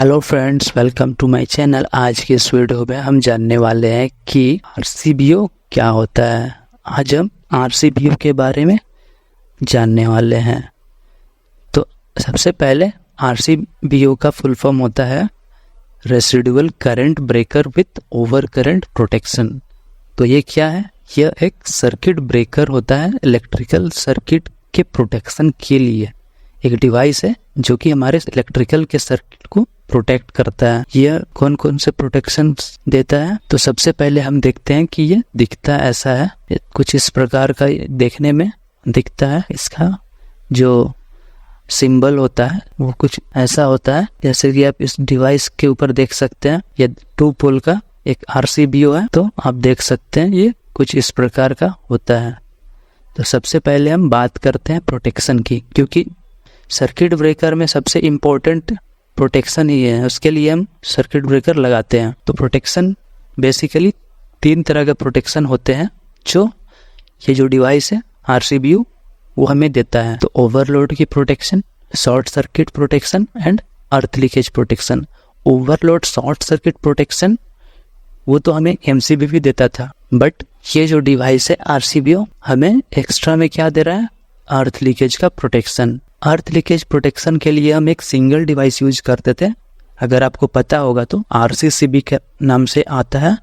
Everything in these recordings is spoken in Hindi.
Hello friends, welcome to my channel. आज की इस वीडियो में हम जानने वाले हैं कि आरसीबीओ क्या होता है। आज हम आरसीबीओ के बारे में जानने वाले हैं। तो सबसे पहले आरसीबीओ का फुल फॉर्म होता है residual current breaker with over current protection. तो ये क्या है? यह एक सर्किट ब्रेकर होता है इलेक्ट्रिकल सर्किट के प्रोटेक्शन के लिए। एक डिवाइस है जो कि हमारे इलेक्ट्रिकल के सर्किट को प्रोटेक्ट करता है। यह कौन कौन से प्रोटेक्शन देता है? तो सबसे पहले हम देखते हैं कि ये दिखता ऐसा है, कुछ इस प्रकार का देखने में दिखता है। इसका जो सिंबल होता है वो कुछ ऐसा होता है, जैसे कि आप इस डिवाइस के ऊपर देख सकते हैं। ये 2 पोल का एक आरसीबीओ है, तो आप देख सकते हैं ये कुछ इस प्रकार का होता है। तो सबसे पहले हम बात करते हैं प्रोटेक्शन की, क्योंकि सर्किट ब्रेकर में सबसे इम्पोर्टेंट प्रोटेक्शन ही है, उसके लिए हम सर्किट ब्रेकर लगाते हैं। तो प्रोटेक्शन बेसिकली 3 तरह के प्रोटेक्शन होते हैं जो ये जो डिवाइस है आरसीबीओ वो हमें देता है। तो ओवरलोड की protection, short circuit protection and earth leakage protection. Overload short circuit protection वो तो हमें एमसीबी भी देता था, बट ये जो डिवाइस है आरसीबीओ हमें एक्स्ट्रा में क्या दे रहा है? अर्थ लीकेज का प्रोटेक्शन। अर्थ लीकेज प्रोटेक्शन के लिए हम एक सिंगल डिवाइस यूज करते थे। अगर आपको पता होगा तो आरसीसीबी के नाम से आता है।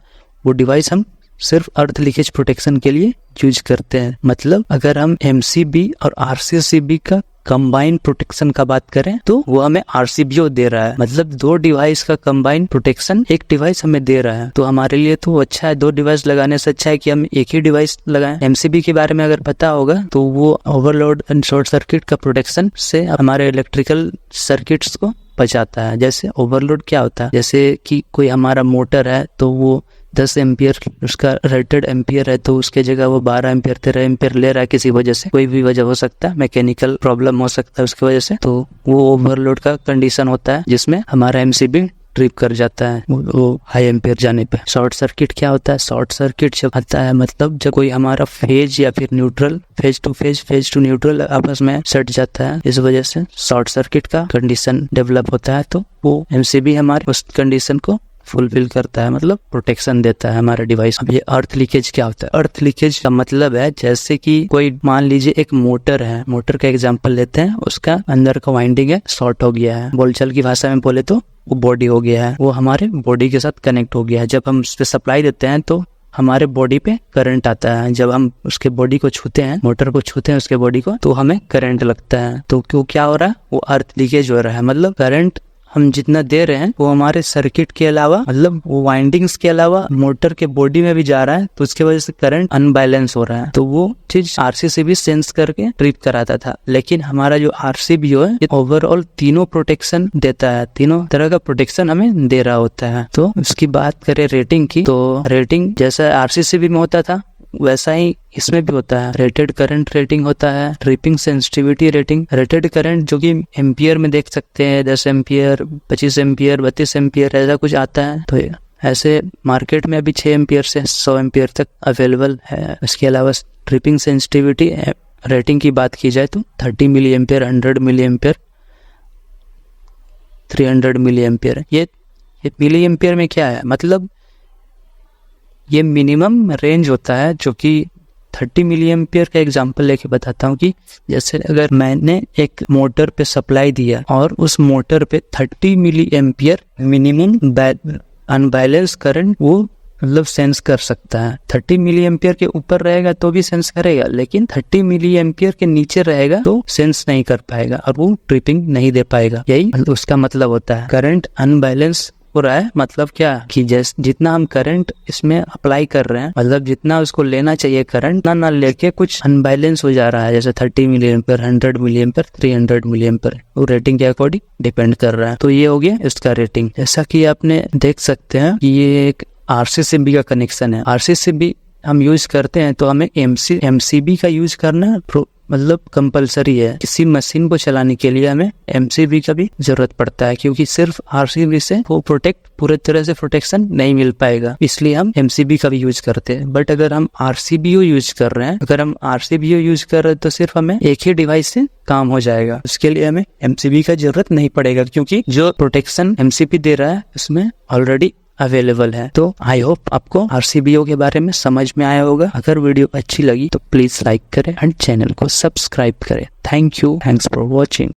वो डिवाइस हम सिर्फ अर्थ लीकेज प्रोटेक्शन के लिए यूज करते हैं। मतलब अगर हम एमसीबी और आरसीसीबी का कंबाइन प्रोटेक्शन का बात करें तो वो हमें आरसीबीओ दे रहा है। मतलब 2 डिवाइस का कंबाइन प्रोटेक्शन एक डिवाइस हमें दे रहा है। तो हमारे लिए तो अच्छा है, 2 डिवाइस लगाने से अच्छा है कि हम एक ही डिवाइस लगाएं। एमसीबी के बारे में अगर पता होगा तो वो ओवरलोड एंड शॉर्ट सर्किट का प्रोटेक्शन से हमारे इलेक्ट्रिकल सर्किट्स को बचाता है। जैसे ओवरलोड क्या होता है, जैसे कि कोई हमारा मोटर है तो वो 10 एम्पियर उसका रेटेड एम्पियर है, तो उसके जगह वो 12 एम्पियर 13 एम्पियर ले रहा है। किसी वजह से, कोई भी वजह हो सकता है, मैकेनिकल प्रॉब्लम हो सकता है उसकी वजह से, तो वो ओवरलोड का कंडीशन होता है जिसमें हमारा एमसीबी ट्रिप कर जाता है वो हाई एम्पियर जाने पे। शॉर्ट सर्किट क्या होता है? शॉर्ट सर्किट जब आता है मतलब जब कोई हमारा फेज या फिर न्यूट्रल, फेज टू न्यूट्रल आपस में सट जाता है, इस वजह से शॉर्ट सर्किट का कंडीशन डेवलप होता है। तो वो एमसीबी हमारे उस कंडीशन को फुलफिल करता है, मतलब प्रोटेक्शन देता है हमारे डिवाइस। अब ये अर्थ लीकेज क्या होता है? अर्थ लीकेज का मतलब है जैसे कि कोई मान लीजिए एक मोटर है, मोटर का एग्जांपल लेते हैं, उसका अंदर का वाइंडिंग है शॉर्ट हो गया है, बोलचाल की भाषा में बोले तो वो बॉडी हो गया है, वो हमारे बॉडी के साथ कनेक्ट हो गया है। जब हम उस पर सप्लाई देते हैं तो हमारे बॉडी पे करंट आता है। जब हम उसके बॉडी को छूते हैं, मोटर को छूते हैं उसके बॉडी को, तो हमें करंट लगता है। तो क्यों क्या हो रहा है? वो अर्थ लीकेज हो रहा है। मतलब करंट हम जितना दे रहे हैं वो हमारे सर्किट के अलावा, मतलब वो वाइंडिंग्स के अलावा मोटर के बॉडी में भी जा रहा है, तो उसके वजह से करंट अनबैलेंस हो रहा है। तो वो चीज आरसीबी सेंस करके ट्रिप कराता था। लेकिन हमारा जो आरसीबीओ है ओवरऑल तीनों प्रोटेक्शन देता है, तीनों तरह का प्रोटेक्शन हमें दे रहा होता है। तो उसकी बात करें रेटिंग की, तो रेटिंग जैसा आरसीबी में होता था वैसा ही इसमें भी होता है। रेटेड करंट रेटिंग होता है, tripping sensitivity rating. Rated current जो कि एम्पियर में देख सकते हैं, 10 एम्पियर 25 एम्पियर 32 एम्पियर ऐसा कुछ आता है। तो ऐसे मार्केट में अभी 6 एम्पियर से 100 एम्पियर तक अवेलेबल है। इसके अलावा ट्रिपिंग सेंसिटिविटी रेटिंग की बात की जाए तो 30 milli ampere, 100 milli ampere, 300 milli ampere. ये मिली एम्पियर में क्या है? मतलब ये मिनिमम रेंज होता है, जो कि 30 मिली एम्पियर का एग्जांपल लेके बताता हूँ कि जैसे अगर मैंने एक मोटर पे सप्लाई दिया और उस मोटर पे 30 milli ampere minimum unbalance current वो मतलब सेंस कर सकता है। 30 मिली एम्पियर के ऊपर रहेगा तो भी सेंस करेगा, लेकिन 30 मिली एम्पियर के नीचे रहेगा तो सेंस नहीं कर पाएगा और वो ट्रिपिंग नहीं दे पाएगा। यही उसका मतलब होता है। करंट अनबैलेंस हो रहा है मतलब क्या कि जैसे जितना हम करंट इसमें अप्लाई कर रहे हैं, मतलब जितना उसको लेना चाहिए करंट ना लेके कुछ अनबैलेंस हो जा रहा है। जैसे 30 milli ampere, 100 milli ampere, 300 milli ampere, वो रेटिंग के अकॉर्डिंग डिपेंड कर रहा है। तो ये हो गया इसका रेटिंग। जैसा कि आपने देख सकते हैं कि ये एक आरसीसीबी का कनेक्शन है। आरसीसीबी हम यूज करते हैं तो हमें एमसीबी का यूज करना मतलब कंपलसरी है। किसी मशीन को चलाने के लिए हमें MCB का भी जरूरत पड़ता है, क्योंकि सिर्फ RCB से वो पूरे तरह से प्रोटेक्शन नहीं मिल पाएगा, इसलिए हम MCB का भी यूज करते हैं। बट अगर हम RCBO यूज कर रहे हैं, तो सिर्फ हमें एक ही डिवाइस से काम हो जाएगा। उसके लिए हमें MCB का जरूरत नहीं पड़ेगा, क्योंकि जो प्रोटेक्शन MCB दे रहा है उसमें ऑलरेडी अवेलेबल है। तो आई होप आपको RCBO के बारे में समझ में आया होगा। अगर वीडियो अच्छी लगी तो प्लीज लाइक करें एंड चैनल को सब्सक्राइब करें। Thanks for watching.